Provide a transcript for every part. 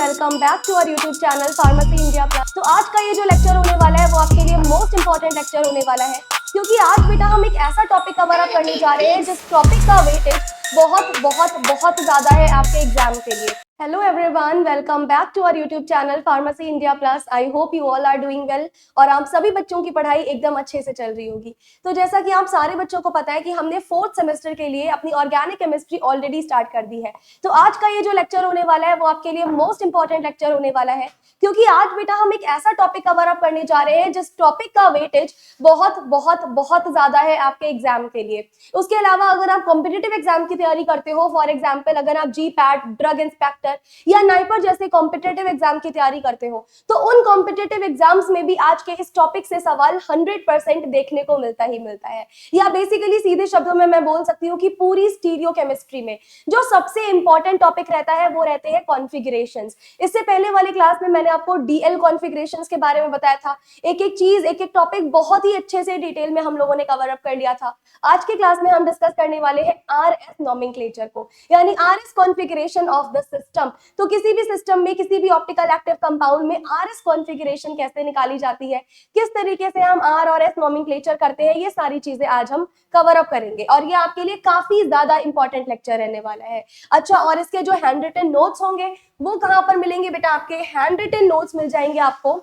Welcome back to our YouTube channel pharmacy India plus. तो आज का ये जो लेक्चर होने वाला है वो आपके लिए मोस्ट इंपॉर्टेंट लेक्चर होने वाला है, क्योंकि आज बेटा हम एक ऐसा टॉपिक कवर अप करने जा रहे हैं जिस टॉपिक का वेटेज बहुत बहुत बहुत ज्यादा है आपके एग्जाम के लिए। Hello everyone, welcome back to our YouTube channel pharmacy India plus. I hope you all are doing well और आप सभी बच्चों की पढ़ाई एकदम अच्छे से चल रही होगी। तो जैसा कि आप सारे बच्चों को पता है कि हमने 4th सेमेस्टर के लिए अपनी ऑर्गेनिक केमिस्ट्री ऑलरेडी स्टार्ट कर दी है। तो आज का ये जो लेक्चर होने वाला है वो आपके लिए मोस्ट इंपॉर्टेंट लेक्चर होने वाला है, क्योंकि आज बेटा हम एक ऐसा टॉपिक कवर अप करने जा रहे हैं जिस टॉपिक का वेटेज बहुत बहुत बहुत ज्यादा है आपके एग्जाम के लिए। उसके अलावा अगर आप कॉम्पिटिटिव एग्जाम की तैयारी करते हो, फॉर एग्जाम्पल अगर आप GPAT, ड्रग इंस्पेक्टर या नाइपर जैसे कॉम्पिटिटिव एग्जाम की तैयारी करते हो, तो उन कॉम्पिटिटिव एग्जाम्स में भी आज के इस टॉपिक से सवाल 100% देखने को मिलता ही मिलता है। या बेसिकली सीधे शब्दों में मैं बोल सकती हूँ कि पूरी स्टीरियो केमिस्ट्री में जो सबसे इंपॉर्टेंट टॉपिक रहता है वो रहते हैं कॉन्फ़िगरेशंस। इससे पहले वाली क्लास में मैंने आपको DL कॉन्फ़िगरेशंस के बारे में बताया था। एक एक चीज, एक एक टॉपिक बहुत ही अच्छे से डिटेल में हम लोगों ने कवर अप कर लिया था। आज की क्लास में हम डिस्कस करने वाले हैं RS नोमेनक्लेचर को, यानी RS configuration of the system. तो किसी भी सिस्टम में, किसी भी ऑप्टिकल एक्टिव कंपाउंड में RS कॉन्फ़िगरेशन कैसे निकाली जाती है, किस तरीके से हम R और S नोमेनक्लेचर करते हैं, ये सारी चीजें आज हम कवर अप करेंगे और ये आपके लिए काफी ज्यादा इंपॉर्टेंट लेक्चर रहने वाला है। अच्छा, और इसके जो हैंड रिटन नोट्स होंगे वो कहां पर मिलेंगे बेटा? आपके हैंड रिटन नोट्स मिल जाएंगे आपको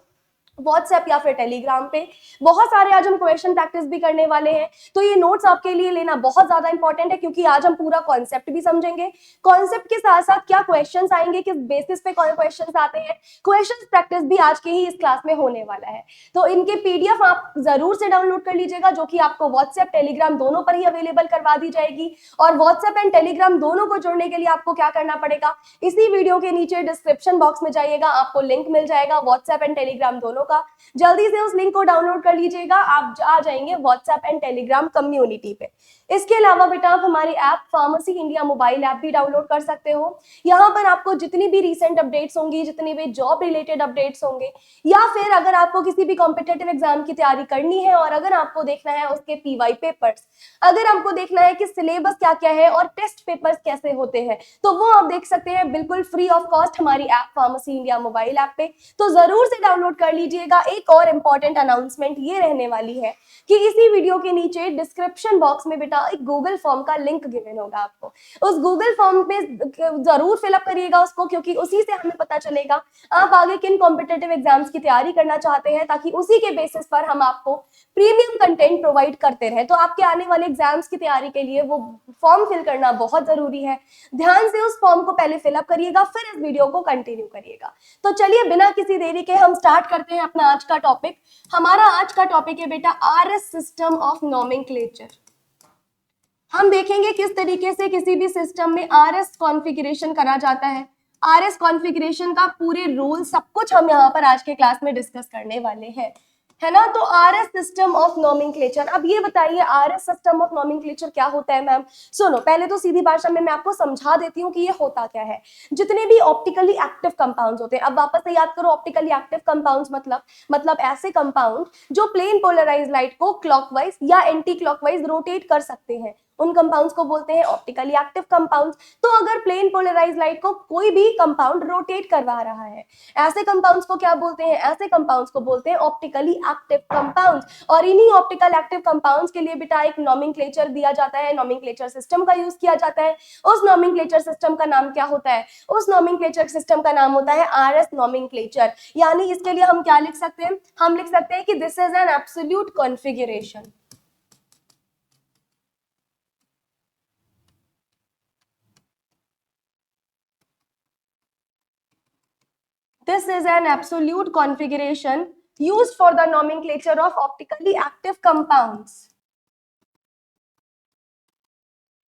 व्हाट्सएप या फिर टेलीग्राम पे। बहुत सारे आज हम क्वेश्चन प्रैक्टिस भी करने वाले हैं, तो ये नोट्स आपके लिए लेना बहुत ज्यादा इंपॉर्टेंट है, क्योंकि आज हम पूरा कॉन्सेप्ट भी समझेंगे। कॉन्सेप्ट के साथ साथ क्या क्वेश्चंस आएंगे, किस बेसिस पे कौन क्वेश्चंस आते हैं, क्वेश्चंस प्रैक्टिस भी आज के ही इस क्लास में होने वाला है। तो इनके PDF आप जरूर से डाउनलोड कर लीजिएगा, जो कि आपको व्हाट्सएप टेलीग्राम दोनों पर ही अवेलेबल करवा दी जाएगी। और व्हाट्सएप एंड टेलीग्राम दोनों को जुड़ने के लिए आपको क्या करना पड़ेगा, इसी वीडियो के नीचे डिस्क्रिप्शन बॉक्स में जाइएगा, आपको लिंक मिल जाएगा व्हाट्सएप एंड टेलीग्राम दोनों का। जल्दी से उस लिंक को डाउनलोड कर लीजिएगा, आप आ जाएंगे व्हाट्सएप एंड टेलीग्राम कम्युनिटी पे। इसके अलावा बेटा आप हमारी app pharmacy India mobile app भी डाउनलोड कर सकते हो। यहाँ पर आपको जितनी भी रिसेंट अपडेट्स होंगी, जितनी भी जॉब रिलेटेड अपडेट्स होंगे, या फिर अगर आपको किसी भी कॉम्पिटिटिव एग्जाम की तैयारी करनी है और अगर आपको देखना है उसके PY पेपर्स, अगर आपको देखना है कि सिलेबस क्या क्या है और टेस्ट पेपर्स कैसे होते हैं, तो वो आप देख सकते हैं बिल्कुल फ्री ऑफ कॉस्ट हमारी app pharmacy India mobile app पे। तो जरूर से डाउनलोड कर लीजिएगा। एक और इंपॉर्टेंट अनाउंसमेंट ये रहने वाली है कि इसी वीडियो के नीचे डिस्क्रिप्शन बॉक्स में बेटा एक गूगल फॉर्म का लिंक गिवन होगा आपको। उस गूगल फॉर्म पे जरूर फिलअप करिएगा उसको, क्योंकि उसी से हमें पता चलेगा आप आगे किन कॉम्पिटिटिव एग्जाम्स की तैयारी करना चाहते हैं, ताकि उसी के बेसिस पर हम आपको प्रीमियम कंटेंट प्रोवाइड करते रहे। तो आपके आने वाले एग्जाम्स की तैयारी के लिए वो फॉर्म फिल करना बहुत जरूरी है। ध्यान से उस फॉर्म को पहले फिलअप करिएगा, फिर इस वीडियो को कंटिन्यू करिएगा। तो चलिए बिना किसी देरी के हम स्टार्ट करते हैं अपना आज का टॉपिक। हमारा आज का टॉपिक है बेटा RS सिस्टम ऑफ नोमेनक्लेचर। हम देखेंगे किस तरीके से किसी भी सिस्टम में RS कॉन्फ़िगरेशन करा जाता है। RS कॉन्फ़िगरेशन का पूरे रूल सब कुछ हम यहाँ पर आज के क्लास में डिस्कस करने वाले हैं, है ना। तो RS सिस्टम ऑफ नोमेनक्लेचर, अब ये बताइए RS सिस्टम ऑफ नोमेनक्लेचर क्या होता है मैम? सुनो, पहले तो सीधी भाषा में मैं आपको समझा देती हूँ कि ये होता क्या है। जितने भी ऑप्टिकली एक्टिव कंपाउंड्स होते हैं, अब वापस से याद करो, ऑप्टिकली एक्टिव कंपाउंड्स मतलब ऐसे कंपाउंड जो प्लेन पोलराइज लाइट को क्लॉकवाइज या एंटी क्लॉकवाइज रोटेट कर सकते हैं, उन कंपाउंड्स को बोलते हैं ऑप्टिकली एक्टिव कंपाउंड्स। तो अगर प्लेन पोलराइज लाइट को कोई भी कंपाउंड रोटेट करवा रहा है, ऐसे कंपाउंड्स को क्या बोलते हैं? ऐसे कंपाउंड्स को बोलते हैं ऑप्टिकली एक्टिव कंपाउंड्स। और इन्हीं ऑप्टिकल एक्टिव कंपाउंड्स के लिए बेटा एक नोमेनक्लेचर दिया जाता है, नोमेनक्लेचर सिस्टम का यूज किया जाता है। उस नोमेनक्लेचर सिस्टम का नाम क्या होता है? उस नोमेनक्लेचर सिस्टम का नाम होता है RS नोमेनक्लेचर। यानी इसके लिए हम क्या लिख सकते हैं? हम लिख सकते हैं कि this is an absolute configuration. This is an absolute configuration used for the nomenclature of optically active compounds.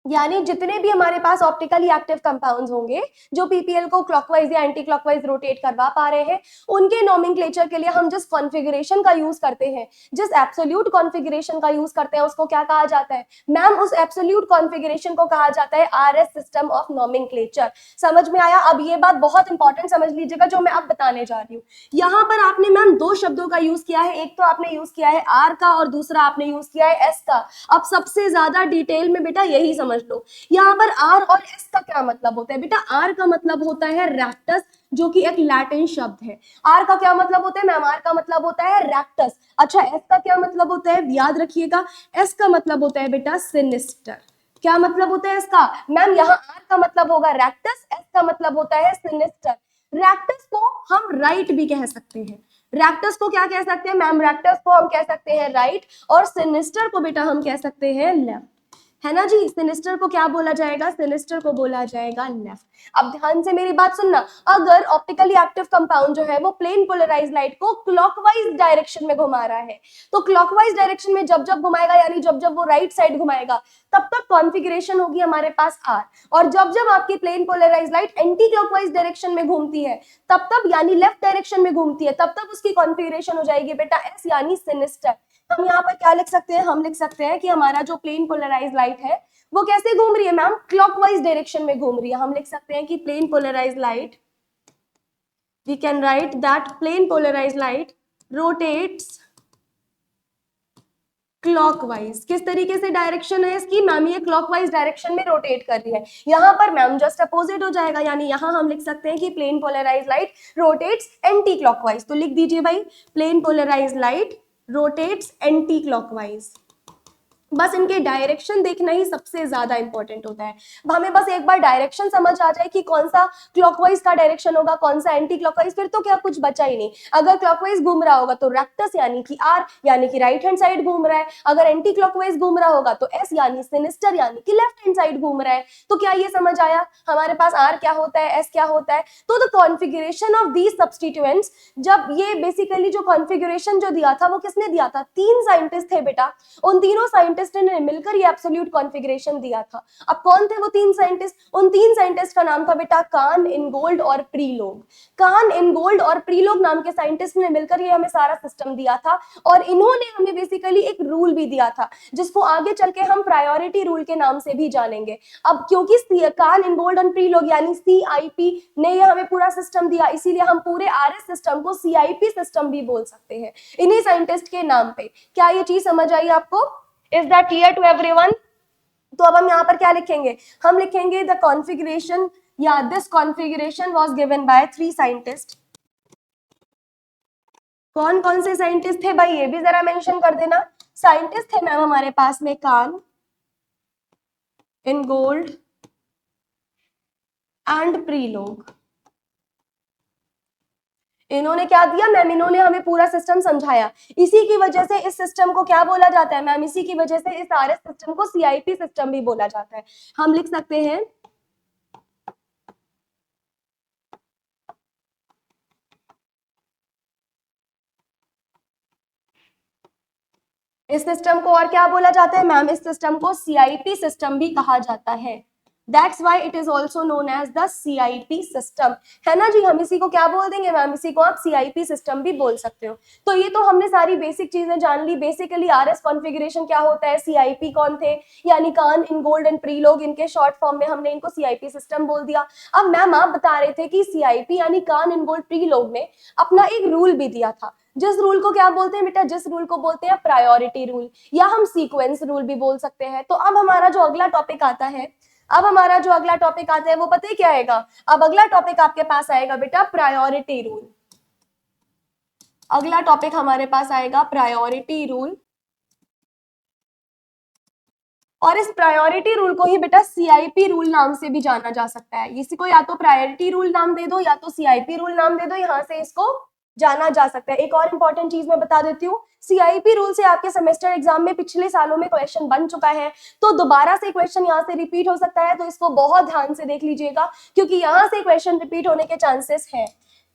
यानी जितने भी हमारे पास ऑप्टिकली एक्टिव कंपाउंड्स होंगे जो PPL को क्लॉकवाइज या एंटी क्लॉकवाइज रोटेट करवा पा रहे हैं, उनके नोमेनक्लेचर के लिए हम जिस कॉन्फ़िगरेशन का यूज करते हैं, जिस एब्सोल्यूट कॉन्फ़िगरेशन का यूज करते हैं, उसको क्या कहा जाता है मैम? उस एब्सोल्यूट कॉन्फ़िगरेशन को कहा जाता है RS सिस्टम ऑफ नोमेनक्लेचर। समझ में आया? अब ये बात बहुत इंपॉर्टेंट समझ लीजिएगा जो मैं अब बताने जा रही हूँ। यहाँ पर आपने मैम दो शब्दों का यूज किया है, एक तो आपने यूज किया है R का और दूसरा आपने यूज किया है S का। अब सबसे ज्यादा डिटेल में बेटा यही समझ समझ लो। यहाँ पर आर और एस का क्या मतलब होता है बेटा? आर का मतलब होता है रैक्टस, जो कि एक लैटिन शब्द है। आर का क्या मतलब होता है मैम? आर का मतलब होता है रैक्टस। अच्छा, एस का क्या मतलब होता है? याद रखिएगा, एस का मतलब होता है बेटा सिनिस्टर। क्या मतलब होता है इसका मैम? यहाँ आर का मतलब होगा रैक्टस, एस का मतलब होता है सिनिस्टर। रैक्टस को हम राइट भी कह सकते हैं। रैक्टस को क्या कह सकते हैं मैम? रैक्टस को हम कह सकते हैं राइट, और सिनिस्टर को बेटा हम कह सकते हैं लेफ्ट, है ना जी। सिनिस्टर को क्या बोला जाएगा? सिनिस्टर को बोला जाएगा लेफ्ट। अब ध्यान से मेरी बात सुनना, अगर ऑप्टिकली एक्टिव कंपाउंड जो है वो प्लेन पोलराइज लाइट को क्लॉकवाइज डायरेक्शन में घुमा रहा है, तो क्लॉकवाइज डायरेक्शन में जब जब घुमाएगा, यानी जब जब वो राइट साइड घुमाएगा, तब तक कॉन्फ़िगरेशन होगी हमारे पास आर। और जब जब आपकी plane polarise light anti clockwise direction में घूमती है, तब तब यानी लेफ्ट डायरेक्शन में घूमती है, तब तब उसकी कॉन्फ़िगरेशन हो जाएगी बेटा एस, यानी सिनिस्टर। हम यहाँ पर क्या लिख सकते हैं? हम लिख सकते हैं कि हमारा जो प्लेन पोलराइज लाइट है वो कैसे घूम रही है मैम? क्लॉकवाइज डायरेक्शन में घूम रही है। हम लिख सकते हैं कि plane polarise light, we can write that plane polarise light rotates clockwise. किस तरीके से डायरेक्शन है इसकी मैम? ये क्लॉकवाइज डायरेक्शन में रोटेट कर रही है। यहाँ पर मैम जस्ट अपोजिट हो जाएगा, यानी यहाँ हम लिख सकते हैं कि plane polarise light rotates anti clockwise. तो लिख दीजिए भाई, plane polarise light rotates anti clockwise. बस इनके डायरेक्शन देखना ही सबसे ज्यादा इंपॉर्टेंट होता है। हमें बस एक बार डायरेक्शन समझ आ जाए कि कौन सा क्लॉकवाइज का डायरेक्शन होगा, कौन सा एंटी क्लॉकवाइज, फिर तो क्या कुछ बचा ही नहीं। अगर क्लॉकवाइज घूम रहा होगा तो रेक्टस यानी कि आर, यानी कि राइट हैंड साइड घूम रहा है। अगर एंटी क्लॉकवाइज घूम रहा होगा तो एस यानी सिनिस्टर, यानी कि लेफ्ट हैंड साइड घूम रहा है। तो क्या ये समझ आया हमारे पास आर क्या होता है, एस क्या होता है? तो the configuration of these substituents, जब ये बेसिकली जो कॉन्फिगरेशन जो दिया था वो किसने दिया था? तीन साइंटिस्ट थे बेटा। उन तीनों साइंटिस्ट ने मिलकर ये एब्सोल्यूट कॉन्फ़िगरेशन दिया था। अब कौन थे वो तीन साइंटिस्ट? उन तीन साइंटिस्ट का नाम था बेटा कान, इनगोल्ड और प्रीलोग। कान, इनगोल्ड और प्रीलोग नाम के साइंटिस्ट ने मिलकर ये हमें सारा सिस्टम दिया था, और इन्होंने हमें बेसिकली एक रूल भी दिया था जिसको आगे चल के हम प्रायोरिटी रूल के नाम से भी जानेंगे। अब क्योंकि कान, इनगोल्ड और प्रीलोग यानी CIP ने ये हमें पूरा सिस्टम दिया, इसीलिए हम पूरे RS सिस्टम को CIP सिस्टम भी बोल सकते हैं इन्हीं साइंटिस्ट के नाम पे। क्या ये चीज समझ आई आपको? Is that clear to everyone? तो अब हम यहाँ पर क्या लिखेंगे? हम लिखेंगे the configuration, या this configuration was given by 3 scientists। कौन कौन से साइंटिस्ट थे भाई? ये भी जरा मेंशन कर देना। साइंटिस्ट थे मैम हमारे पास में कान, इनगोल्ड एंड प्रीलोग। इन्होंने क्या दिया मैम? इन्होंने हमें पूरा सिस्टम समझाया। इसी की वजह से इस सिस्टम को क्या बोला जाता है मैम? इसी की वजह से इस RS सिस्टम को CIP सिस्टम भी बोला जाता है। हम लिख सकते हैं इस सिस्टम को, और क्या बोला जाता है मैम? इस सिस्टम को CIP सिस्टम भी कहा जाता है। That's why it is also known as the CIP system, है ना जी। हम इसी को क्या बोल देंगे मैम? इसी को आप CIP सिस्टम भी बोल सकते हो। तो ये तो हमने सारी बेसिक चीजें जान ली। बेसिकली RS कॉन्फ़िगरेशन क्या होता है, CIP कौन थे, यानी कान, इनगोल्ड एंड प्रीलोग, इनके शॉर्ट फॉर्म में हमने इनको CIP सिस्टम बोल दिया। अब मैम आप बता रहे थे कि CIP यानी कान, इनगोल्ड, प्रीलोग ने अपना एक रूल भी दिया था, जिस रूल को क्या बोलते हैं बेटा? जिस रूल को बोलते हैं प्रायोरिटी रूल, या हम सीक्वेंस रूल भी बोल सकते हैं। तो अब हमारा जो अगला टॉपिक आता है, वो पता है क्या आएगा? अब अगला टॉपिक आपके पास आएगा बेटा प्रायोरिटी रूल। अगला टॉपिक हमारे पास आएगा प्रायोरिटी रूल, और इस प्रायोरिटी रूल को ही बेटा CIP रूल नाम से भी जाना जा सकता है। इसी को या तो प्रायोरिटी रूल नाम दे दो या तो CIP रूल नाम दे दो, यहां से इसको जाना जा सकता है। एक और इंपॉर्टेंट चीज मैं बता देती हूँ, CIP रूल से आपके सेमेस्टर एग्जाम में पिछले सालों में क्वेश्चन बन चुका है, तो दोबारा से क्वेश्चन यहाँ से रिपीट हो सकता है। तो इसको बहुत ध्यान से देख लीजिएगा, क्योंकि यहाँ से क्वेश्चन रिपीट होने के चांसेस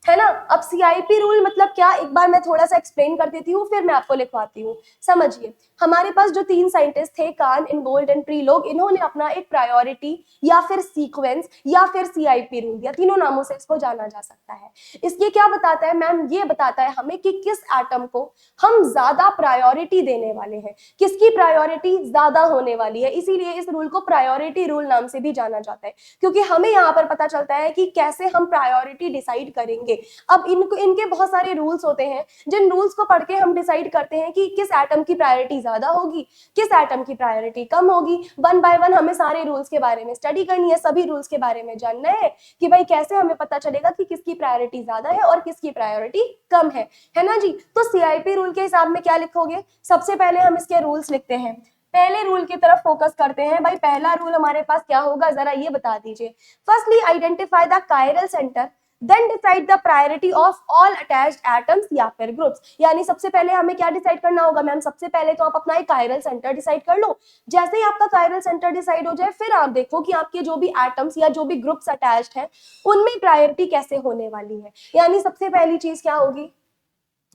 है ना। अब CIP रूल मतलब क्या, एक बार मैं थोड़ा सा एक्सप्लेन कर देती हूँ, फिर मैं आपको लिखवाती हूँ। समझिए, हमारे पास जो तीन साइंटिस्ट थे कान, इनगोल्ड एंड प्रीलोग, इन्होंने अपना एक प्रायोरिटी या फिर सीक्वेंस या फिर CIP रूल दिया। तीनों नामों से इसको जाना जा सकता है। इसके क्या बताता है मैम? ये बताता है हमें कि किस एटम को हम ज्यादा प्रायोरिटी देने वाले हैं, किसकी प्रायोरिटी ज्यादा होने वाली है। इसीलिए इस रूल को प्रायोरिटी रूल नाम से भी जाना जाता है, क्योंकि हमें यहाँ पर पता चलता है कि कैसे हम प्रायोरिटी डिसाइड करेंगे। इनके बहुत सारे रूल्स होते हैं, जिन रूल्स को पढ़ के हम डिसाइड करते हैं कि किस एटम की प्रायोरिटी ज्यादा होगी, किस एटम की प्रायोरिटी कम होगी। वन बाय वन हमें सारे रूल्स के बारे में स्टडी करनी है, सभी रूल्स के बारे में जानना है कि भाई कैसे हमें पता चलेगा कि किसकी प्रायोरिटी ज्यादा है और किसकी प्रायोरिटी कम है ना जी। तो सीआईपी रूल के हिसाब में क्या लिखोगे, सबसे पहले हम इसके रूल्स लिखते हैं। पहले रूल की तरफ फोकस करते हैं। भाई पहला रूल हमारे पास क्या होगा, जरा ये बता दीजिए। Firstly identify the chiral centre, then decide the priority of all attached atoms या फिर ग्रुप्स। यानी सबसे पहले हमें क्या डिसाइड करना होगा मैम, सबसे पहले तो आप अपना एक कायरल सेंटर डिसाइड कर लो। जैसे ही आपका कायरल सेंटर डिसाइड हो जाए, फिर आप देखो कि आपके जो भी एटम्स या जो भी ग्रुप्स अटैच्ड हैं उनमें प्रायोरिटी कैसे होने वाली है। यानी सबसे पहली चीज क्या होगी,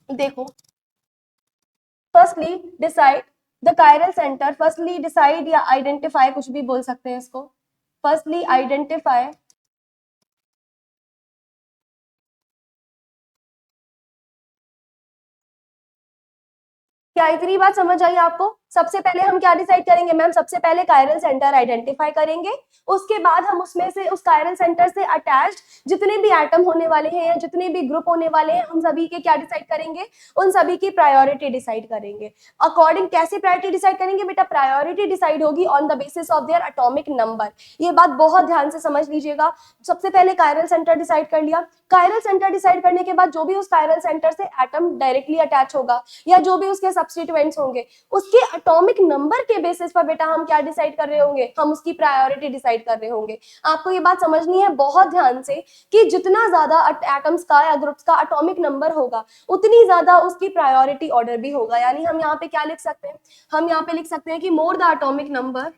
देखो firstly decide the chiral centre, firstly decide या आइडेंटिफाई कुछ भी बोल सकते हैं इसको। फर्स्टली आइडेंटिफाई क्या इतनी बात समझ आई आपको। सबसे पहले हम क्या डिसाइड करेंगे मैम, सबसे पहले कायरल सेंटर आइडेंटिफाई करेंगे, उसके बाद हम उसमें से उस कायरल सेंटर से अटैच्ड जितने भी एटम होने वाले हैं या जितने भी ग्रुप होने वाले हैं उन सभी के क्या डिसाइड करेंगे, उन सभी की प्रायोरिटी डिसाइड करेंगे। अकॉर्डिंग कैसे प्रायोरिटी डिसाइड करेंगे बेटा, प्रायोरिटी डिसाइड होगी on the basis of their atomic number. ये बात बहुत ध्यान से समझ लीजिएगा। सबसे पहले कायरल सेंटर डिसाइड कर लिया, कायरल सेंटर डिसाइड करने के बाद जो भी उस कायरल सेंटर से एटम डायरेक्टली अटैच होगा या जो भी उसके सब्स्टिट्यूएंट्स होंगे उसके एटॉमिक नंबर के बेसिस पर बेटा हम क्या डिसाइड कर रहे होंगे, हम उसकी प्रायोरिटी डिसाइड कर रहे होंगे। आपको ये बात समझनी है बहुत ध्यान से कि जितना ज्यादा एटम्स का या ग्रुप्स का एटॉमिक नंबर होगा उतनी ज्यादा उसकी प्रायोरिटी ऑर्डर भी होगा। यानी हम यहाँ पे क्या लिख सकते हैं, हम यहाँ पे लिख सकते हैं कि मोर द एटॉमिक नंबर।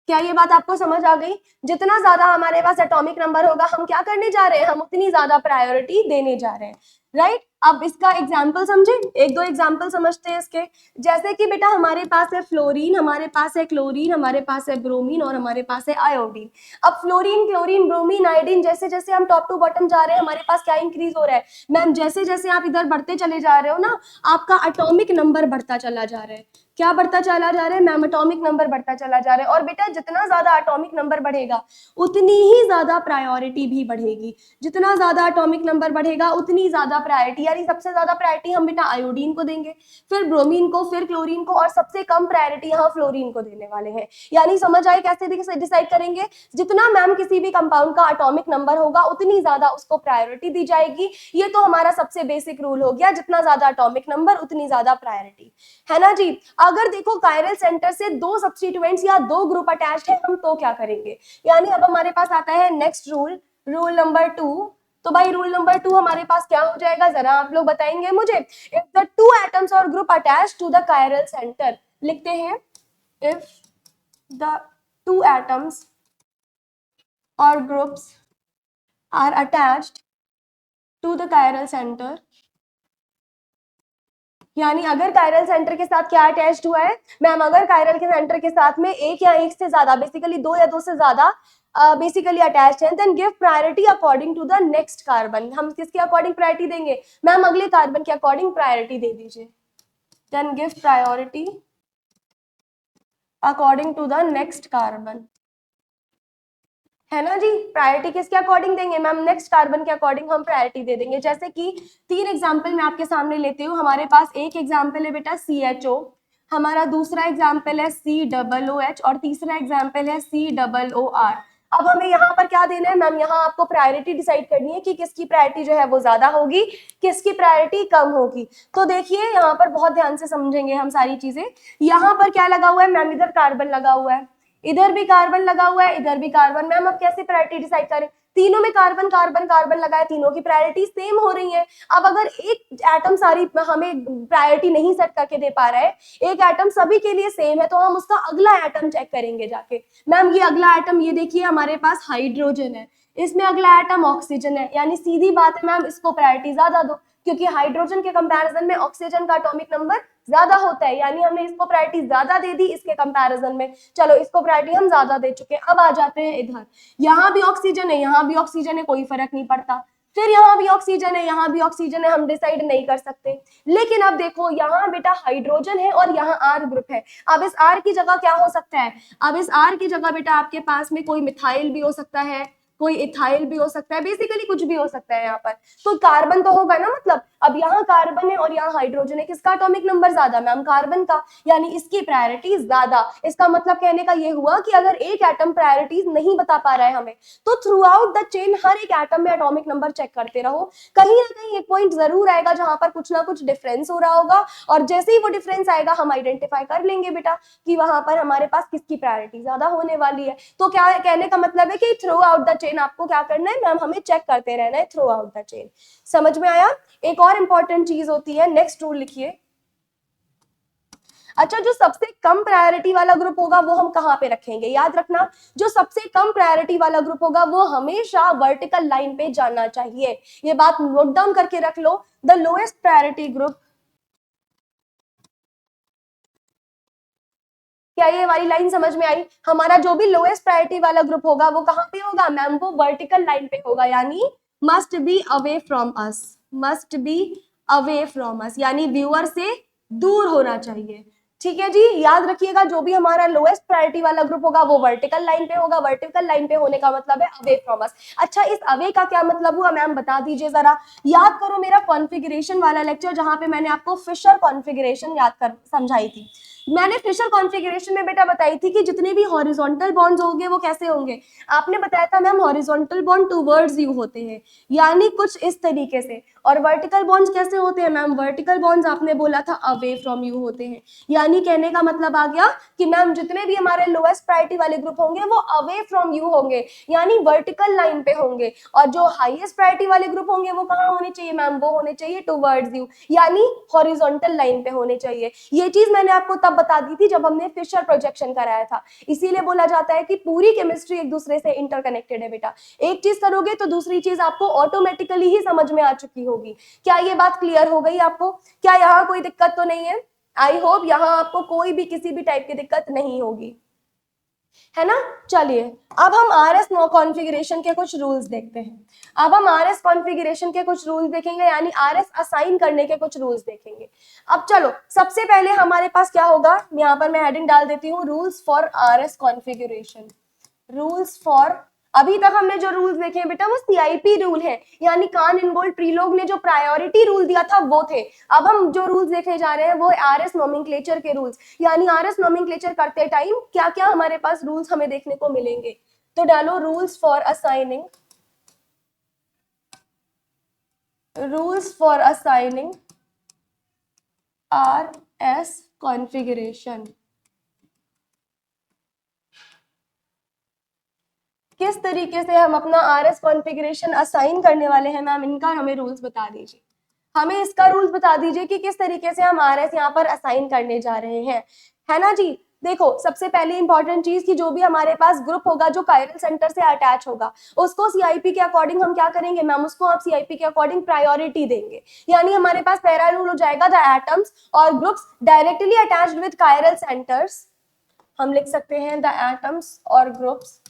क्या ये बात आपको समझ आ गई, जितना ज्यादा हमारे पास एटॉमिक नंबर होगा हम क्या करने जा रहे हैं, हम उतनी ज्यादा प्रायोरिटी देने जा रहे हैं, राइट। अब इसका एग्जाम्पल समझे, एक दो एग्जाम्पल समझते हैं इसके। जैसे कि बेटा हमारे पास है फ्लोरीन, हमारे पास है क्लोरीन, हमारे पास है ब्रोमीन और हमारे पास है आयोडीन। अब फ्लोरीन, क्लोरीन, ब्रोमीन, आयोडीन, जैसे जैसे हम टॉप टू बॉटम जा रहे हैं हमारे पास क्या इंक्रीज हो रहा है मैम, जैसे जैसे आप इधर बढ़ते चले जा रहे हो ना आपका एटॉमिक नंबर बढ़ता चला जा रहा है। क्या बढ़ता चला जा रहा है मैम, एटॉमिक नंबर बढ़ता चला जा रहा है। और बेटा जितना ज्यादा एटॉमिक नंबर बढ़ेगा उतनी ही ज्यादा प्रायोरिटी भी बढ़ेगी, जितना ज्यादा एटॉमिक नंबर बढ़ेगा उतनी ज्यादा प्रायोरिटी। यानी सबसे ज्यादा प्रायोरिटी हम बेटा आयोडीन को देंगे, फिर ब्रोमीन को, फिर क्लोरीन को और सबसे कम प्रायोरिटी यहाँ फ्लोरीन को देने वाले हैं। यानी समझ आए कैसे डिसाइड करेंगे, जितना मैम किसी भी कंपाउंड का एटॉमिक नंबर होगा उतनी ज्यादा उसको प्रायोरिटी दी जाएगी। ये तो हमारा सबसे बेसिक रूल हो गया, जितना ज्यादा एटॉमिक नंबर उतनी ज्यादा प्रायोरिटी, है ना जी। अगर देखो कायरल सेंटर से दो सब्स्टिट्यूएंट्स या दो ग्रुप अटैच्ड है हम तो क्या करेंगे। यानी अब हमारे पास आता है नेक्स्ट रूल, रूल नंबर 2। तो भाई रूल नंबर 2 हमारे पास क्या हो जाएगा, जरा आप लोग बताएंगे मुझे। इफ द टू एटम्स और group attached to the chiral centre, लिखते हैं इफ द टू एटम्स और groups are attached to the chiral centre, यानी अगर कायरल सेंटर के साथ क्या अटैच्ड हुआ है मैम, अगर कायरल के सेंटर के साथ में एक या एक से ज्यादा, बेसिकली दो या दो से ज्यादा बेसिकली अटैच्ड है, then give priority according to the next carbon. हम किसके अकॉर्डिंग प्रायोरिटी देंगे मैम, अगले कार्बन के अकॉर्डिंग प्रायोरिटी दे दीजिए। Then give priority according to the next carbon, है ना जी। प्रायोरिटी किसके अकॉर्डिंग देंगे मैम, नेक्स्ट कार्बन के अकॉर्डिंग हम प्रायोरिटी दे देंगे। जैसे कि 3 एग्जांपल मैं आपके सामने लेती हूँ। हमारे पास एक एग्जांपल है बेटा CHO, हमारा दूसरा एग्जांपल है COOH और तीसरा एग्जांपल है COOR। अब हमें यहाँ पर क्या देना है मैम, यहाँ आपको प्रायोरिटी डिसाइड करनी है कि किसकी प्रायोरिटी जो है वो ज्यादा होगी, किसकी प्रायोरिटी कम होगी। तो देखिए यहाँ पर बहुत ध्यान से समझेंगे हम सारी चीजें। यहाँ पर क्या लगा हुआ है मैम, इधर कार्बन लगा हुआ है, इधर भी कार्बन लगा हुआ है, इधर भी कार्बन। मैम अब कैसे प्रायोरिटी डिसाइड करें, तीनों में कार्बन कार्बन कार्बन लगा है, तीनों की प्रायोरिटी सेम हो रही है। अब अगर एक एटम सारी हमें प्रायोरिटी नहीं सेट करके दे पा रहा है, एक एटम सभी के लिए सेम है, तो हम उसका अगला एटम चेक करेंगे जाके। मैम ये अगला एटम, ये देखिए हमारे पास हाइड्रोजन है, इसमें अगला एटम ऑक्सीजन है, यानी सीधी बात है मैम इसको प्रायोरिटी ज्यादा दो, क्योंकि हाइड्रोजन के कंपैरिजन में ऑक्सीजन का एटॉमिक नंबर ज्यादा होता है, यानी हमने इसको प्रायोरिटी ज्यादा दे दी इसके कंपैरिजन में। चलो इसको प्रायोरिटी हम ज्यादा दे चुके हैं। अब आ जाते हैं इधर, यहाँ भी ऑक्सीजन है, यहाँ भी ऑक्सीजन है, कोई फर्क नहीं पड़ता। फिर यहाँ भी ऑक्सीजन है, यहाँ भी ऑक्सीजन है, हम डिसाइड नहीं कर सकते। लेकिन अब देखो यहाँ बेटा हाइड्रोजन है और यहाँ R ग्रुप है। अब इस R की जगह क्या हो सकता है, अब इस R की जगह बेटा आपके पास में कोई मिथाइल भी हो सकता है, कोई इथाइल भी हो सकता है, बेसिकली कुछ भी हो सकता है यहाँ पर। तो कार्बन तो होगा ना, मतलब अब यहाँ कार्बन है और यहाँ हाइड्रोजन है, किसका एटॉमिक नंबर ज्यादा मैम? कार्बन का, यानी इसकी प्रायोरिटी ज्यादा। इसका मतलब कहने का ये हुआ कि अगर एक एटम प्रायोरिटीज नहीं बता पा रहा है हमें, तो थ्रू आउट द चेन हर एक एटम में एटॉमिक नंबर चेक करते रहो, कहीं ना कहीं एक पॉइंट जरूर आएगा जहां पर कुछ ना कुछ डिफरेंस हो रहा होगा, और जैसे ही वो डिफरेंस आएगा हम आइडेंटिफाई कर लेंगे बेटा कि वहां पर हमारे पास किसकी प्रायोरिटी ज्यादा होने वाली है। तो क्या कहने का मतलब है कि थ्रू आउट द चेन आपको क्या करना है मैम? हमें चेक करते रहना है थ्रू आउट द चेन। समझ में आया? एक और इंपॉर्टेंट चीज होती है, नेक्स्ट रूल लिखिए। अच्छा, जो सबसे कम प्रायोरिटी वाला ग्रुप होगा वो हम कहाँ पे रखेंगे? याद रखना, जो सबसे कम प्रायोरिटी वाला ग्रुप होगा वो हमेशा वर्टिकल लाइन पे जाना चाहिए। ये बात नोट डाउन करके रख लो। द लोएस्ट प्रायोरिटी ग्रुप, क्या ये वाली लाइन समझ में आई? हमारा जो भी लोएस्ट प्रायोरिटी वाला ग्रुप होगा वो कहाँ पे होगा मैम? वो वर्टिकल लाइन पे होगा, यानी must be away from us, must be away from us, यानी व्यूअर से दूर होना चाहिए। ठीक है जी, याद रखिएगा, जो भी हमारा लोएस्ट प्रायोरिटी वाला ग्रुप होगा वो वर्टिकल लाइन पे होगा। वर्टिकल लाइन पे होने का मतलब है अवे फ्रॉम अस। अच्छा, इस अवे का क्या मतलब हुआ मैम? बता दीजिए जरा। याद करो मेरा कॉन्फ़िगरेशन वाला लेक्चर जहां पे मैंने आपको फिशर कॉन्फ़िगरेशन याद कर समझाई थी। मैंने फिशर कॉन्फ़िगरेशन में बेटा बताई थी कि जितने भी हॉरिजॉन्टल बॉन्ड्स होंगे वो कैसे होंगे? आपने बताया था ma'am horizontal bond towards you होते हैं, यानी कुछ इस तरीके से। और वर्टिकल बॉन्ड्स कैसे होते हैं मैम? वर्टिकल बॉन्ड्स आपने बोला था अवे फ्रॉम यू होते हैं। यानी कहने का मतलब आ गया कि मैम जितने भी हमारे लोएस्ट प्रायोरिटी वाले ग्रुप होंगे वो अवे फ्रॉम यू होंगे, यानी वर्टिकल लाइन पे होंगे। और जो हाईएस्ट प्रायोरिटी वाले ग्रुप होंगे वो कहाँ होने चाहिए मैम? वो होने चाहिए टुवर्ड्स यू, यानी हॉरिजॉन्टल लाइन पे होने चाहिए। ये चीज मैंने आपको तब बता दी थी जब हमने फिशर प्रोजेक्शन कराया था। इसीलिए बोला जाता है कि पूरी केमिस्ट्री एक दूसरे से इंटरकनेक्टेड है बेटा। एक चीज करोगे तो दूसरी चीज आपको ऑटोमेटिकली ही समझ में आ चुकी होगी। क्या ये बात क्लियर हो गई आपको? क्या यहाँ कोई दिक्कत तो नहीं है? आई होप यहाँ आपको कोई भी किसी भी टाइप की दिक्कत नहीं होगी, है ना? चलिए, अब हम आरएस कॉन्फ़िगरेशन के कुछ रूल्स देखते हैं। अब हम आरएस कॉन्फ़िगरेशन के कुछ रूल्स देखेंगे, यानी आरएस असाइन करने के कुछ रूल्स देखेंगे। अब चलो, सबसे पहले हमारे पास क्या होगा, यहाँ पर मैं हेडिंग डाल देती हूँ, rules for RS configuration. Rules for, अभी तक हमने जो रूल्स देखे हैं बेटा वो सीआईपी रूल है, यानी कान इनगोल्ड प्रीलोग ने जो प्रायोरिटी रूल दिया था वो थे। अब हम जो रूल्स देखने जा रहे हैं वो आरएस नोमेनक्लेचर के रूल्स, यानी आरएस नोमेनक्लेचर करते टाइम क्या क्या हमारे पास रूल्स हमें देखने को मिलेंगे। तो डालो rules for assigning, rules for assigning RS configuration. किस तरीके से हम अपना आरएस कॉन्फ़िगरेशन असाइन करने वाले हैं मैम, इनका हमें रूल्स बता दीजिए। हमें इसका रूल्स बता दीजिए कि किस तरीके से हम आरएस यहाँ पर असाइन करने जा रहे हैं, है ना जी? देखो, सबसे पहले इंपॉर्टेंट चीज कि जो भी हमारे पास ग्रुप होगा जो कायरल सेंटर से अटैच होगा उसको सीआईपी के अकॉर्डिंग हम क्या करेंगे मैम? उसको आप सीआईपी के अकॉर्डिंग प्रायोरिटी देंगे। यानी हमारे पास पहला रूल हो जाएगा द एटम्स और groups directly attached with chiral centres. हम लिख सकते हैं द एटम्स और ग्रुप्स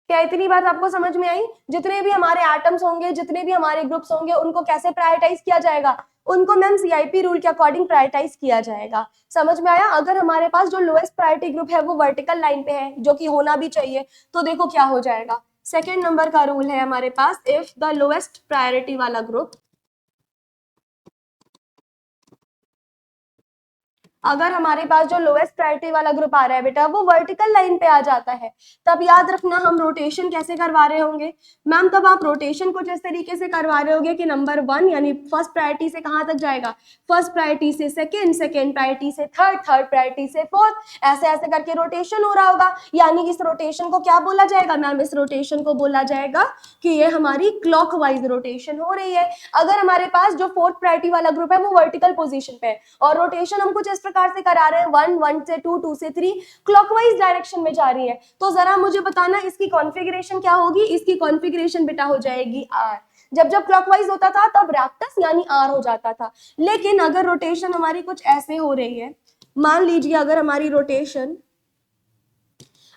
क्या इतनी बात आपको समझ में आई? जितने भी हमारे एटम्स होंगे, जितने भी हमारे ग्रुप्स होंगे, उनको कैसे प्रायोरिटाइज किया जाएगा? उनको मैम सीआईपी रूल के अकॉर्डिंग प्रायोरिटाइज किया जाएगा। समझ में आया? अगर हमारे पास जो लोएस्ट प्रायोरिटी ग्रुप है वो वर्टिकल लाइन पे है, जो कि होना भी चाहिए, तो देखो क्या हो जाएगा। सेकेंड नंबर का रूल है हमारे पास, इफ द लोएस्ट प्रायोरिटी वाला ग्रुप, अगर हमारे पास जो लोएस्ट प्रायोरिटी वाला ग्रुप आ रहा है बेटा वो वर्टिकल लाइन पे आ जाता है, तब याद रखना हम रोटेशन कैसे करवा रहे होंगे मैम? तब आप रोटेशन कुछ इस तरीके से करवा रहे होंगे कि नंबर 1 यानी फर्स्ट प्रायोरिटी से कहां तक जाएगा? फर्स्ट प्रायोरिटी से सेकंड, सेकंड प्रायोरिटी से थर्ड, थर्ड प्रायोरिटी से फोर्थ, ऐसे ऐसे करके रोटेशन हो रहा होगा। यानी इस रोटेशन को क्या बोला जाएगा मैम? इस रोटेशन को बोला जाएगा कि ये हमारी क्लॉकवाइज रोटेशन हो रही है। अगर हमारे पास जो फोर्थ प्रायोरिटी वाला ग्रुप है वो वर्टिकल पोजीशन पे है और रोटेशन हम कुछ इस प्रकार से करा रहे हैं, 1, 1 से 2, 2 से 3, क्लॉकवाइज डायरेक्शन में जा रही है, तो जरा मुझे बताना इसकी कॉन्फ़िगरेशन क्या होगी? इसकी कॉन्फ़िगरेशन बेटा हो जाएगी आर। जब जब क्लॉकवाइज होता था तब रैक्टस यानी आर हो जाता था। लेकिन अगर रोटेशन हमारी कुछ ऐसे हो रही है, मान लीजिए अगर हमारी रोटेशन,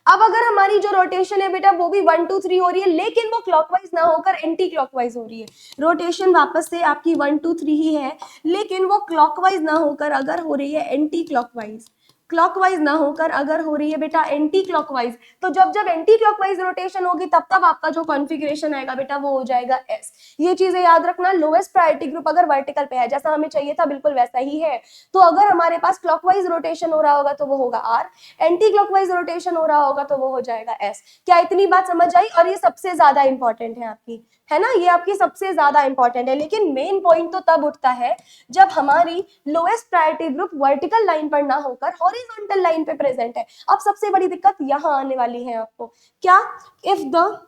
अब अगर हमारी जो रोटेशन है बेटा वो भी 1, 2, 3 हो रही है, लेकिन वो क्लॉकवाइज ना होकर एंटी क्लॉकवाइज हो रही है। रोटेशन वापस से आपकी 1, 2, 3 ही है, लेकिन वो क्लॉकवाइज ना होकर अगर हो रही है एंटी क्लॉकवाइज, क्लॉकवाइज ना होकर अगर हो रही है बेटा एंटी क्लॉकवाइज, तो जब जब एंटी क्लॉकवाइज रोटेशन होगी तब तब आपका जो कॉन्फ़िगरेशन आएगा बेटा वो हो जाएगा एस। ये चीजें याद रखना, लोएस्ट प्रायोरिटी ग्रुप अगर वर्टिकल पे है जैसा हमें चाहिए था बिल्कुल वैसा ही है, तो अगर हमारे पास क्लॉकवाइज रोटेशन हो रहा होगा तो वो होगा आर, एंटी क्लॉकवाइज रोटेशन हो रहा होगा तो वो हो जाएगा एस। क्या इतनी बात समझ आई? और ये सबसे ज्यादा इंपॉर्टेंट है आपकी, है ना, ये आपकी सबसे ज्यादा इंपॉर्टेंट है। लेकिन मेन पॉइंट तो तब उठता है जब हमारी lowest priority group vertical line पर ना होकर हॉरिजॉन्टल लाइन पे प्रेजेंट है। अब सबसे बड़ी दिक्कत यहां आने वाली है आपको, क्या? इफ द,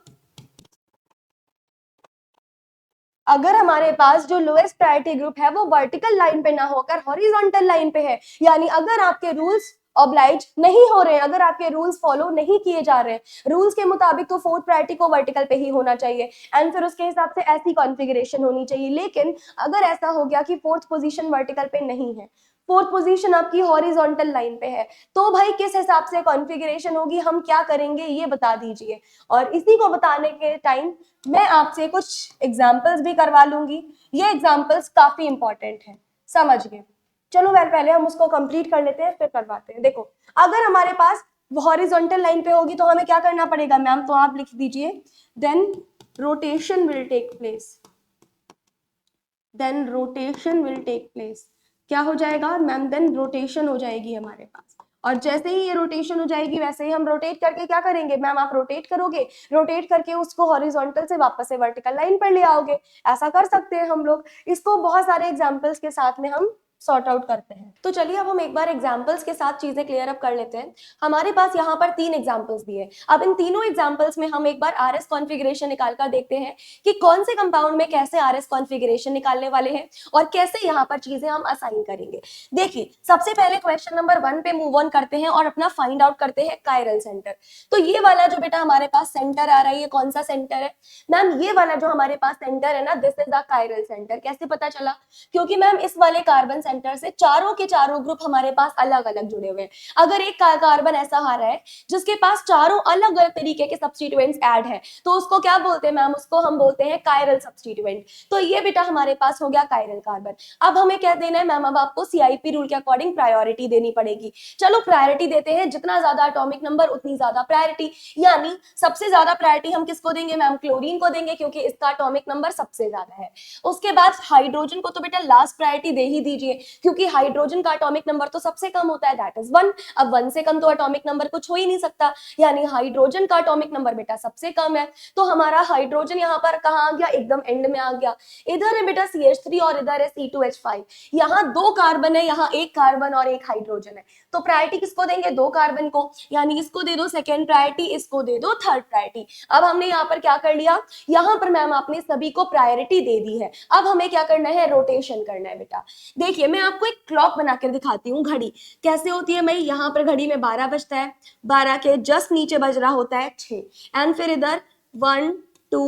अगर हमारे पास जो लोएस्ट प्रायोरिटी ग्रुप है वो वर्टिकल लाइन पे ना होकर हॉरिजॉन्टल लाइन पे है, यानी अगर आपके रूल्स ऑब्लाइज नहीं हो रहे हैं, अगर आपके रूल्स फॉलो नहीं किए जा रहे हैं रूल्स के मुताबिक, तो फोर्थ प्रायोरिटी को वर्टिकल पे ही होना चाहिए एंड फिर उसके हिसाब से ऐसी कॉन्फ़िगरेशन होनी चाहिए। लेकिन अगर ऐसा हो गया कि फोर्थ पोजीशन वर्टिकल पे नहीं है, फोर्थ पोजीशन आपकी हॉरिजॉन्टल लाइन पे है, तो भाई किस हिसाब से कॉन्फ़िगरेशन होगी, हम क्या करेंगे ये बता दीजिए। और इसी को बताने के टाइम मैं आपसे कुछ एग्जाम्पल्स भी करवा लूंगी, ये एग्जाम्पल्स काफी इंपॉर्टेंट है, समझ गए? चलो वेल पहले हम उसको कंप्लीट कर लेते हैं फिर करवाते हैं। देखो अगर हमारे पास हॉरिजॉन्टल लाइन पे होगी तो हमें क्या करना पड़ेगा मैम, तो आप लिख दीजिए then rotation will take place, then rotation will take place. क्या हो जाएगा मैम? देन रोटेशन हो जाएगी हमारे पास, और जैसे ही ये रोटेशन हो जाएगी वैसे ही हम रोटेट करके क्या करेंगे मैम, आप रोटेट करोगे, रोटेट करके उसको हॉरिजॉन्टल से वापस से वर्टिकल लाइन पर ले आओगे। ऐसा कर सकते हैं हम लोग, इसको बहुत सारे एग्जांपल्स के साथ में हम सॉर्ट आउट करते हैं। तो चलिए अब हम एक बार एग्जांपल्स के साथ चीजें क्लियर अप कर लेते हैं। हमारे पास यहाँ पर 3 एग्जांपल्स दिए, अब इन तीनों एग्जांपल्स में हम एक बार आरएस कॉन्फ़िगरेशन निकाल कर देखते हैं कि कौन से कंपाउंड में कैसे आरएस कॉन्फ़िगरेशन निकालने वाले हैं और कैसे यहाँ पर चीजें हम असाइन करेंगे। देखिए सबसे पहले क्वेश्चन नंबर 1 पे मूव ऑन करते हैं और अपना फाइंड आउट करते हैं कायरल सेंटर। तो ये वाला जो बेटा हमारे पास सेंटर आ रहा है, ये कौन सा सेंटर है मैम? ये वाला जो हमारे पास सेंटर है ना, this is the chiral centre. कैसे पता चला? क्योंकि मैम इस वाले कार्बन सेंटर से चारों के चारों ग्रुप हमारे पास अलग अलग जुड़े हुए हैं। अगर एक कार्बन ऐसा आ रहा है जिसके पास चारों अलग अलग तरीके के सब्स्टिट्यूएंट्स ऐड है, तो उसको क्या बोलते हैं मैम? उसको हम बोलते हैं कायरल सब्स्टिट्यूएंट। तो ये बेटा हमारे पास हो गया कायरल कार्बन। अब हमें क्या देना है मैम? अब आपको सीआईपी रूल के अकॉर्डिंग प्रायोरिटी देनी पड़ेगी। चलो प्रायोरिटी देते हैं, जितना ज्यादा एटॉमिक नंबर उतनी ज्यादा प्रायोरिटी, यानी सबसे ज्यादा प्रायोरिटी हम किसको देंगे मैम? क्लोरीन को देंगे, क्योंकि इसका एटॉमिक नंबर सबसे ज्यादा है। उसके बाद हाइड्रोजन को तो बेटा लास्ट प्रायोरिटी दे ही दीजिए, क्योंकि हाइड्रोजन का एटॉमिक नंबर तो सबसे कम होता है, दैट इज 1। अब 1 से कम तो एटॉमिक नंबर कुछ हो ही नहीं सकता, यानी हाइड्रोजन का एटॉमिक नंबर बेटा सबसे कम है। तो हमारा हाइड्रोजन यहाँ पर कहाँ आ गया? एकदम एंड में आ गया। इधर है बेटा CH3 और इधर है C2H5। यहाँ 2 कार्बन है, यहाँ 1 कार्बन और 1 हाइड्रोजन है, तो प्रायोरिटी किसको देंगे? 2 कार्बन को, यानी इसको दे दो सेकेंड प्रायोरिटी, इसको दे दो थर्ड प्रायोरिटी। अब हमने यहाँ पर क्या कर लिया? यहाँ पर मैम आपने सभी को प्रायोरिटी दे दी है। अब हमें क्या करना है? रोटेशन करना है बेटा। देखिए मैं आपको एक क्लॉक बनाकर दिखाती हूँ, घड़ी कैसे होती है भाई। यहाँ पर घड़ी में 12 बजता है, 12 के जस्ट नीचे बज रहा होता है 6, एंड फिर इधर 1 2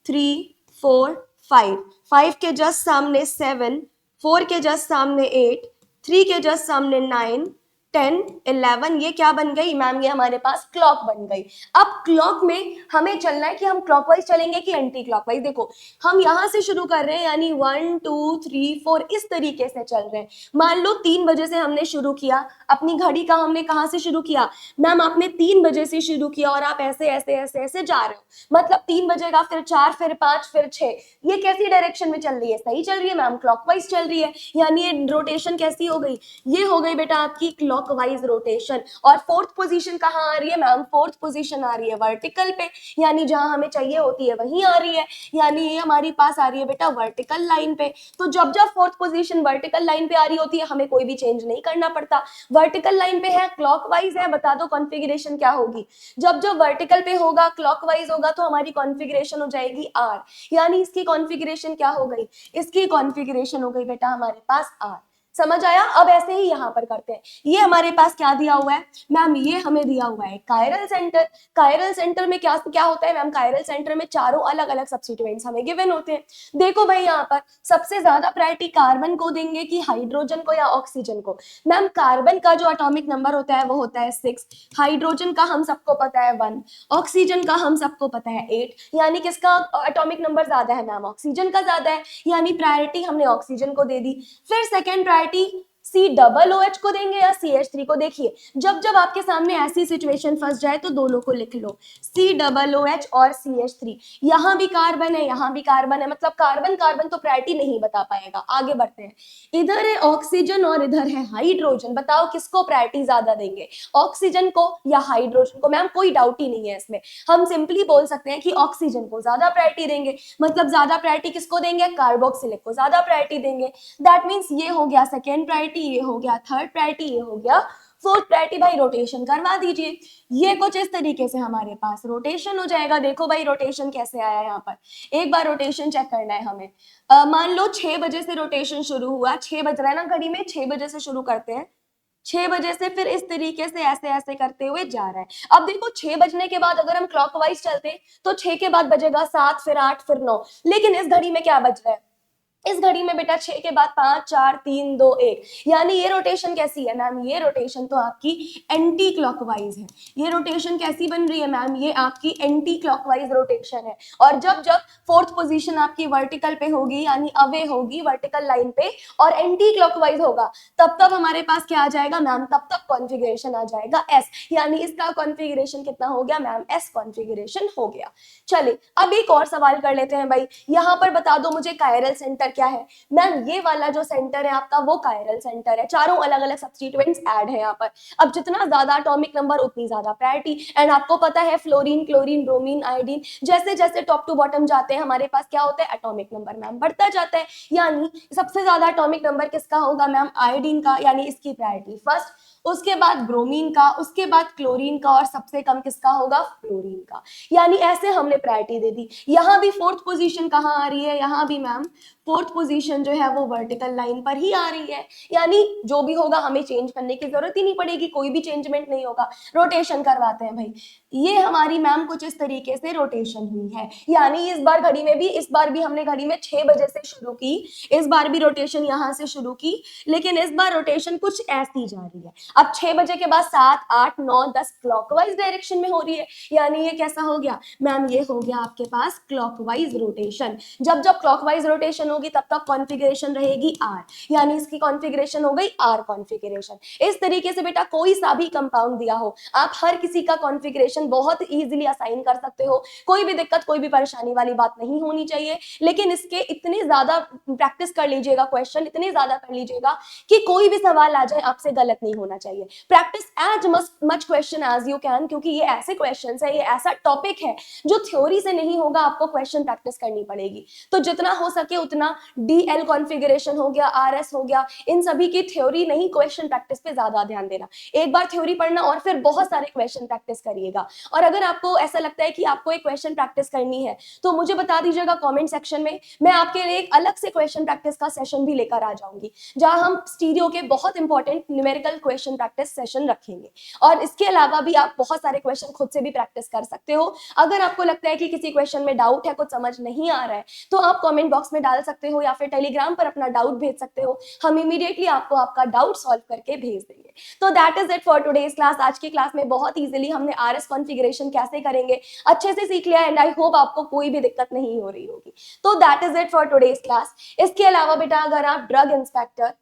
3 4 5, 5 के जस्ट सामने 7, 4 के जस्ट सामने 8, 3 के जस्ट सामने 9, 10, 11। ये क्या बन गई मैम? ये हमारे पास क्लॉक बन गई। अब क्लॉक में हमें चलना है कि हम क्लॉकवाइज चलेंगे कि एंटी क्लॉकवाइज। देखो हम यहाँ से शुरू कर रहे हैं, यानी 1 2 3 4 इस तरीके से चल रहे हैं। मान लो 3 बजे से हमने शुरू किया, अपनी घड़ी का हमने कहाँ से शुरू किया मैम? आपने 3 बजे से शुरू किया और आप ऐसे ऐसे ऐसे ऐसे जा रहे हो, मतलब 3 बजेगा, फिर 4, फिर 5, फिर 6। ये कैसी डायरेक्शन में चल रही है? सही चल रही है मैम, क्लॉकवाइज चल रही है। यानी ये रोटेशन कैसी हो गई? ये हो गई बेटा आपकी क्लॉकवाइज रोटेशन। और फोर्थ पोजीशन कहाँ आ रही है मैम? फोर्थ पोजीशन आ रही है वर्टिकल पे, यानी जहां हमें चाहिए होती है वहीं आ रही है, यानी ये हमारी पास आ रही है बेटा वर्टिकल लाइन पे। तो जब जब फोर्थ पोजीशन वर्टिकल लाइन पे आ रही होती है हमें कोई भी चेंज नहीं करना पड़ता, वर्टिकल लाइन पे है, क्लॉकवाइज है। बता दो कॉन्फ़िगरेशन क्या होगी? जब जब वर्टिकल पे होगा, क्लॉकवाइज होगा, तो हमारी कॉन्फ़िगरेशन हो जाएगी आर, यानी इसकी कॉन्फ़िगरेशन क्या हो गई? इसकी कॉन्फ़िगरेशन हो गई बेटा हमारे पास आर। समझ आया? अब ऐसे ही यहाँ पर करते हैं। ये हमारे पास क्या दिया हुआ है मैम? ये हमें दिया हुआ है कायरल सेंटर। कायरल सेंटर में क्या क्या होता है मैम? कायरल सेंटर में चारों अलग अलग सब्स्टिट्यूएंट्स हमें गिवन होते हैं। देखो भाई यहाँ पर सबसे ज्यादा प्रायोरिटी कार्बन को देंगे कि हाइड्रोजन को या ऑक्सीजन को? मैम कार्बन का जो एटॉमिक नंबर होता है वो होता है 6, हाइड्रोजन का हम सबको पता है 1, ऑक्सीजन का हम सबको पता है 8, यानी किसका एटॉमिक नंबर ज्यादा है मैम? ऑक्सीजन का ज्यादा है, यानी प्रायोरिटी हमने ऑक्सीजन को दे दी। फिर सेकेंड प्रायोरिटी COOH को देंगे या CH3 को? देखिए, जब जब आपके सामने ऐसी सिचुएशन फंस जाए तो दोनों को लिख लो, COOH और CH3। यहाँ भी कार्बन है, यहाँ भी कार्बन है, मतलब कार्बन कार्बन तो प्रायोरिटी नहीं बता पाएगा। आगे बढ़ते हैं, इधर है ऑक्सीजन और इधर है हाइड्रोजन। बताओ किसको प्रायोरिटी ज्यादा देंगे, ऑक्सीजन को या हाइड्रोजन को? मैम कोई डाउट ही नहीं है इसमें, हम सिंपली बोल सकते हैं कि ऑक्सीजन को ज्यादा प्रायोरिटी देंगे। मतलब ज्यादा प्रायोरिटी किसको देंगे, कार्बोक्सिलिक को ज्यादा प्रायोरिटी देंगे। दैट मीन्स ये हो गया सेकेंड प्रायोरिटी, ये हो गया थर्ड प्रायोरिटी, ये हो गया फोर्थ प्रायोरिटी। भाई रोटेशन करवा दीजिए। ये कुछ इस तरीके से हमारे पास रोटेशन हो जाएगा। देखो भाई रोटेशन कैसे आया यहाँ पर, एक बार रोटेशन चेक करना है हमें। मान लो 6 बजे से रोटेशन शुरू हुआ, 6 बज रहा है ना घड़ी में, 6 बजे से शुरू करते हैं, 6 बजे से फिर इस तरीके से ऐसे ऐसे करते हुए जा रहा है। अब देखो 6 बजने के बाद अगर हम क्लॉकवाइज चलते तो 6 के बाद बजेगा 7, फिर 8, फिर 9। लेकिन इस घड़ी में क्या बज रहा है, इस घड़ी में बेटा 6 के बाद 5, 4, 3, 2, 1। यानी ये रोटेशन कैसी है मैम, ये रोटेशन तो आपकी एंटी क्लॉकवाइज है। ये रोटेशन कैसी बन रही है मैम, ये आपकी एंटी क्लॉकवाइज रोटेशन है। और जब जब फोर्थ पोजीशन आपकी वर्टिकल पे होगी, यानी अवे होगी वर्टिकल लाइन पे, और एंटी क्लॉकवाइज होगा, तब तब हमारे पास क्या आ जाएगा मैम, तब तब कॉन्फ़िगरेशन आ जाएगा एस। यानी इसका कॉन्फ़िगरेशन कितना हो गया मैम, एस कॉन्फ़िगरेशन हो गया। चलिए अब एक और सवाल कर लेते हैं भाई, यहाँ पर बता दो मुझे कायरल सेंटर क्या है। मैम ये वाला जो सेंटर है आपका वो कायरल सेंटर है। चारों अलग अलग सब्स्टिट्यूएंट्स ऐड है यहाँ पर। अब जितना ज्यादा एटॉमिक नंबर उतनी ज्यादा प्रायोरिटी। एंड आपको पता है फ्लोरीन, क्लोरीन, ब्रोमीन, आयोडीन, जैसे जैसे टॉप टू बॉटम जाते हैं हमारे पास क्या होता है, एटॉमिक नंबर मैम बढ़ता जाता है। यानी सबसे ज्यादा एटॉमिक नंबर किसका होगा मैम, आयोडीन का, यानी इसकी प्रायोरिटी फर्स्ट, उसके बाद ब्रोमीन का, उसके बाद क्लोरीन का, और सबसे कम किसका होगा, फ्लोरीन का। यानी ऐसे हमने प्रायोरिटी दे दी। यहाँ भी फोर्थ पोजीशन कहाँ आ रही है, यहाँ भी मैम फोर्थ पोजीशन जो है वो वर्टिकल लाइन पर ही आ रही है। यानी जो भी होगा हमें चेंज करने की जरूरत ही नहीं पड़ेगी, कोई भी चेंजमेंट नहीं होगा। रोटेशन करवाते हैं भाई, ये हमारी मैम कुछ इस तरीके से रोटेशन हुई है। यानी इस बार घड़ी में भी, इस बार भी हमने घड़ी में 6 बजे से शुरू की, इस बार भी रोटेशन यहाँ से शुरू की, लेकिन इस बार रोटेशन कुछ ऐसी जा रही है। अब 6 बजे के बाद 7, 8, 9, 10 क्लॉकवाइज डायरेक्शन में हो रही है। यानी ये कैसा हो गया मैम, ये हो गया आपके पास क्लॉकवाइज रोटेशन। जब जब क्लॉकवाइज रोटेशन होगी तब तक कॉन्फ़िगरेशन रहेगी आर, यानी इसकी कॉन्फ़िगरेशन हो गई आर कॉन्फ़िगरेशन। इस तरीके से बेटा कोई सा भी कंपाउंड दिया हो, आप हर किसी का कॉन्फ़िगरेशन बहुत इजीली असाइन कर सकते हो। कोई भी दिक्कत, कोई भी परेशानी वाली बात नहीं होनी चाहिए। लेकिन इसके इतने ज्यादा प्रैक्टिस कर लीजिएगा, क्वेश्चन इतने ज्यादा कर लीजिएगा कि कोई भी सवाल आ जाए आपसे गलत नहीं होना चाहिए। Practice as much question as you can, क्योंकि ये ऐसे क्वेश्चन है, ये ऐसा टॉपिक है जो थ्योरी से नहीं होगा, आपको क्वेश्चन प्रैक्टिस करनी पड़ेगी। तो जितना हो सके उतना DL कॉन्फ़िगरेशन हो गया, RS हो गया, इन सभी की थ्योरी नहीं, क्वेश्चन प्रैक्टिस पे ज्यादा ध्यान देना। एक बार थ्योरी पढ़ना और फिर बहुत सारे क्वेश्चन प्रैक्टिस करिएगा। और अगर आपको ऐसा लगता है कि आपको एक क्वेश्चन प्रैक्टिस करनी है तो मुझे बता दीजिएगा कमेंट सेक्शन में, मैं आपके लिए एक अलग से क्वेश्चन प्रैक्टिस का सेशन भी लेकर आ जाऊंगी, जहां हम स्टीरियो के बहुत important numerical question practice session रखेंगे। और इसके अलावा भी आप बहुत सारे क्वेश्चन खुद से भी प्रैक्टिस कर सकते हो। अगर आपको लगता है कि किसी क्वेश्चन में डाउट है, कुछ समझ नहीं आ रहा है, तो आप कमेंट बॉक्स में डाल सकते हो या फिर टेलीग्राम पर अपना डाउट भेज सकते हो। हम इमीडिएटली आपको आपका डाउट सॉल्व करके भेज देंगे। तो that is it for today's class. आज की क्लास में बहुत इजीली हमने RS कॉन्फ़िगरेशन कैसे करेंगे अच्छे से सीख लिया, एंड आई होप आपको कोई भी दिक्कत नहीं हो रही होगी। तो that is it for today's class. इसके अलावा बेटा अगर आप drug inspector,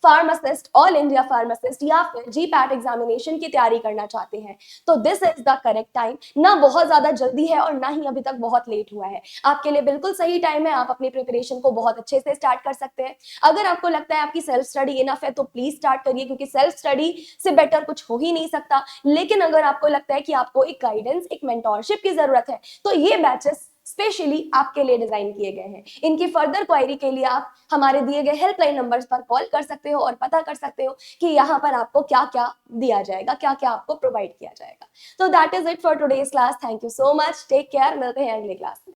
pharmacist, all India pharmacist या फिर GPAT एग्जामिनेशन की तैयारी करना चाहते हैं तो this is the correct time. ना बहुत ज्यादा जल्दी है और ना ही अभी तक बहुत लेट हुआ है, आपके लिए बिल्कुल सही टाइम है। आप अपनी प्रिपरेशन को बहुत अच्छे से स्टार्ट कर सकते हैं। अगर आपको लगता है आपकी सेल्फ स्टडी इनफ है तो प्लीज स्टार्ट करिए, क्योंकि सेल्फ स्टडी से बेटर कुछ हो ही नहीं सकता। लेकिन अगर आपको लगता है कि आपको एक गाइडेंस, एक मेंटोरशिप की जरूरत है, तो ये बैचेस स्पेशली आपके लिए डिजाइन किए गए हैं। इनकी फर्दर क्वायरी के लिए आप हमारे दिए गए हेल्पलाइन नंबर्स पर कॉल कर सकते हो और पता कर सकते हो कि यहाँ पर आपको क्या क्या दिया जाएगा, क्या क्या आपको प्रोवाइड किया जाएगा। तो that is it for today's class. Thank you so much, take care, मिलते हैं अगले क्लास में।